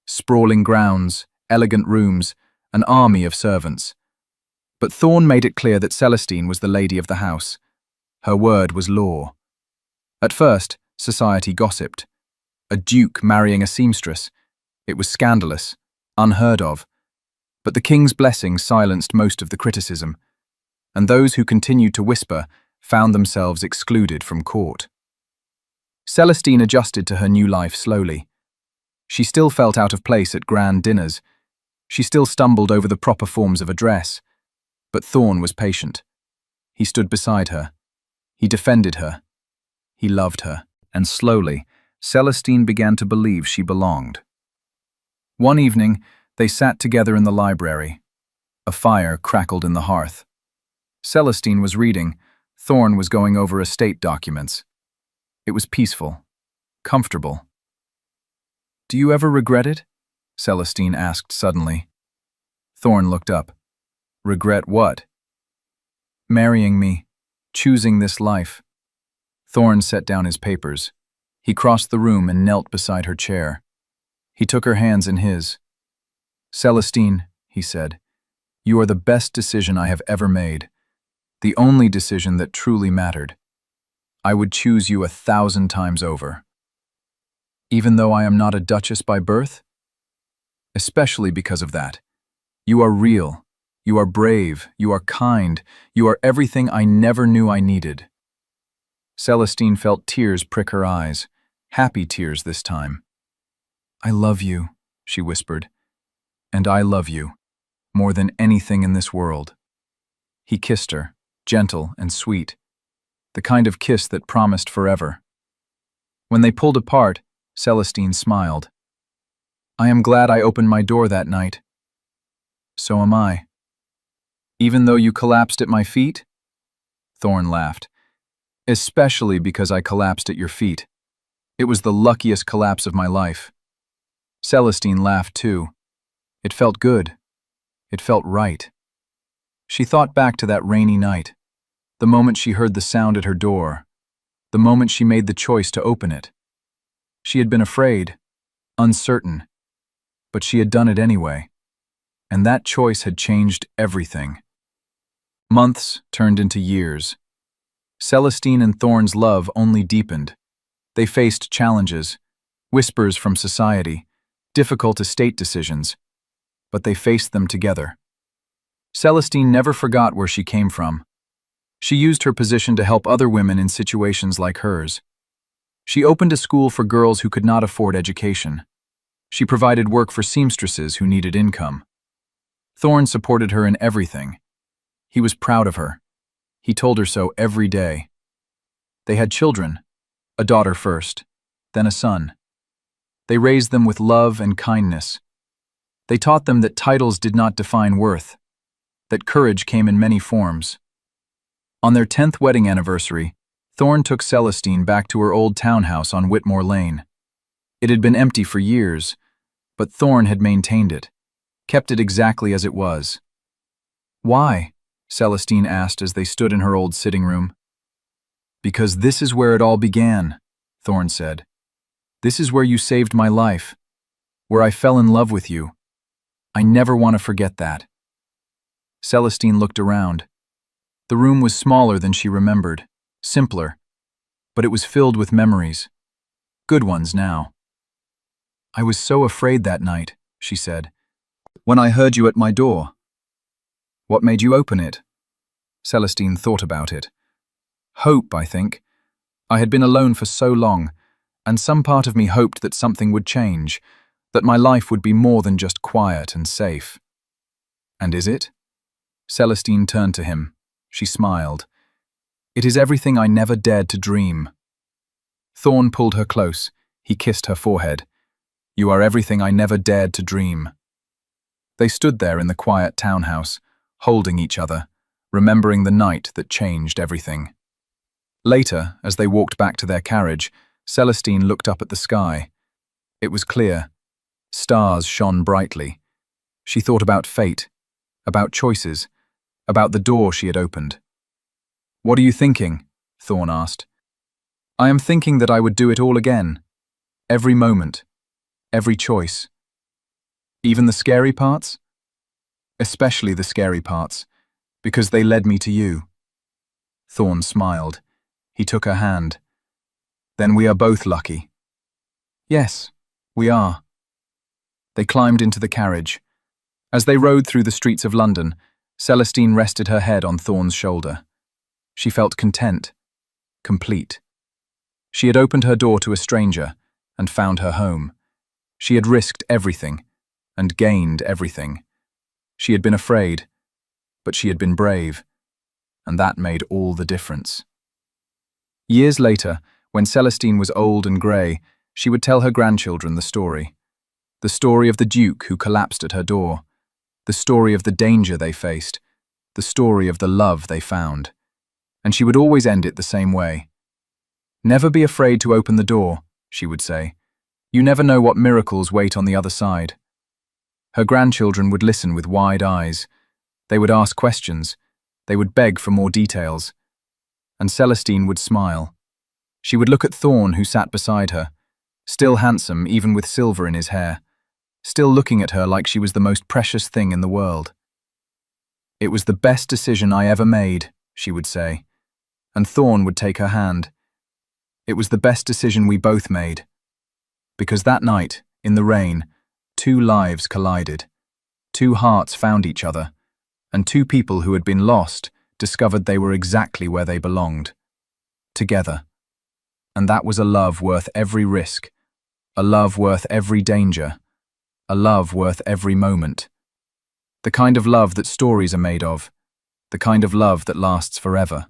Sprawling grounds, elegant rooms, an army of servants. But Thorn made it clear that Celestine was the lady of the house. Her word was law. At first, society gossiped. A duke marrying a seamstress. It was scandalous, unheard of. But the king's blessing silenced most of the criticism, and those who continued to whisper found themselves excluded from court. Celestine adjusted to her new life slowly. She still felt out of place at grand dinners. She still stumbled over the proper forms of a dress. But Thorn was patient. He stood beside her. He defended her. He loved her. And slowly, Celestine began to believe she belonged. One evening, they sat together in the library. A fire crackled in the hearth. Celestine was reading. Thorn was going over estate documents. It was peaceful, comfortable. "Do you ever regret it?" Celestine asked suddenly. Thorn looked up. "Regret what?" "Marrying me, choosing this life." Thorn set down his papers. He crossed the room and knelt beside her chair. He took her hands in his. "Celestine," he said, "you are the best decision I have ever made. The only decision that truly mattered. I would choose you 1,000 times over. Even though I am not a duchess by birth? Especially because of that. You are real. You are brave. You are kind. You are everything I never knew I needed." Celestine felt tears prick her eyes, happy tears this time. "I love you," she whispered. "And I love you, more than anything in this world." He kissed her, gentle and sweet, the kind of kiss that promised forever. When they pulled apart, Celestine smiled. "I am glad I opened my door that night." "So am I." "Even though you collapsed at my feet?" Thorn laughed. "Especially because I collapsed at your feet. It was the luckiest collapse of my life." Celestine laughed too. It felt good. It felt right. She thought back to that rainy night, the moment she heard the sound at her door, the moment she made the choice to open it. She had been afraid, uncertain, but she had done it anyway, and that choice had changed everything. Months turned into years. Celestine and Thorn's love only deepened. They faced challenges, whispers from society, difficult estate decisions, but they faced them together. Celestine never forgot where she came from. She used her position to help other women in situations like hers. She opened a school for girls who could not afford education. She provided work for seamstresses who needed income. Thorn supported her in everything. He was proud of her. He told her so every day. They had children, a daughter first, then a son. They raised them with love and kindness. They taught them that titles did not define worth, that courage came in many forms. On their 10th wedding anniversary, Thorn took Celestine back to her old townhouse on Whitmore Lane. It had been empty for years, but Thorn had maintained it, kept it exactly as it was. "Why?" Celestine asked as they stood in her old sitting room. "Because this is where it all began," Thorn said. "This is where you saved my life, where I fell in love with you. I never want to forget that." Celestine looked around. The room was smaller than she remembered, simpler, but it was filled with memories. Good ones now. "I was so afraid that night," she said, "when I heard you at my door." "What made you open it?" Celestine thought about it. "Hope, I think. I had been alone for so long, and some part of me hoped that something would change, that my life would be more than just quiet and safe." "And is it?" Celestine turned to him. She smiled. "It is everything I never dared to dream." Thorn pulled her close. He kissed her forehead. "You are everything I never dared to dream." They stood there in the quiet townhouse, holding each other, remembering the night that changed everything. Later, as they walked back to their carriage, Celestine looked up at the sky. It was clear. Stars shone brightly. She thought about fate, about choices, about the door she had opened. "What are you thinking?" Thorn asked. "I am thinking that I would do it all again. Every moment. Every choice. Even the scary parts? Especially the scary parts, because they led me to you." Thorn smiled. He took her hand. "Then we are both lucky." "Yes, we are." They climbed into the carriage. As they rode through the streets of London, Celestine rested her head on Thorn's shoulder. She felt content, complete. She had opened her door to a stranger and found her home. She had risked everything and gained everything. She had been afraid, but she had been brave, and that made all the difference. Years later, when Celestine was old and grey, she would tell her grandchildren the story. The story of the Duke who collapsed at her door. The story of the danger they faced. The story of the love they found. And she would always end it the same way. "Never be afraid to open the door," she would say. "You never know what miracles wait on the other side." Her grandchildren would listen with wide eyes. They would ask questions. They would beg for more details. And Celestine would smile. She would look at Thorn, who sat beside her, still handsome even with silver in his hair, still looking at her like she was the most precious thing in the world. "It was the best decision I ever made," she would say. And Thorn would take her hand. "It was the best decision we both made." Because that night, in the rain, two lives collided. Two hearts found each other, and two people who had been lost discovered they were exactly where they belonged. Together. And that was a love worth every risk, a love worth every danger, a love worth every moment. The kind of love that stories are made of, the kind of love that lasts forever.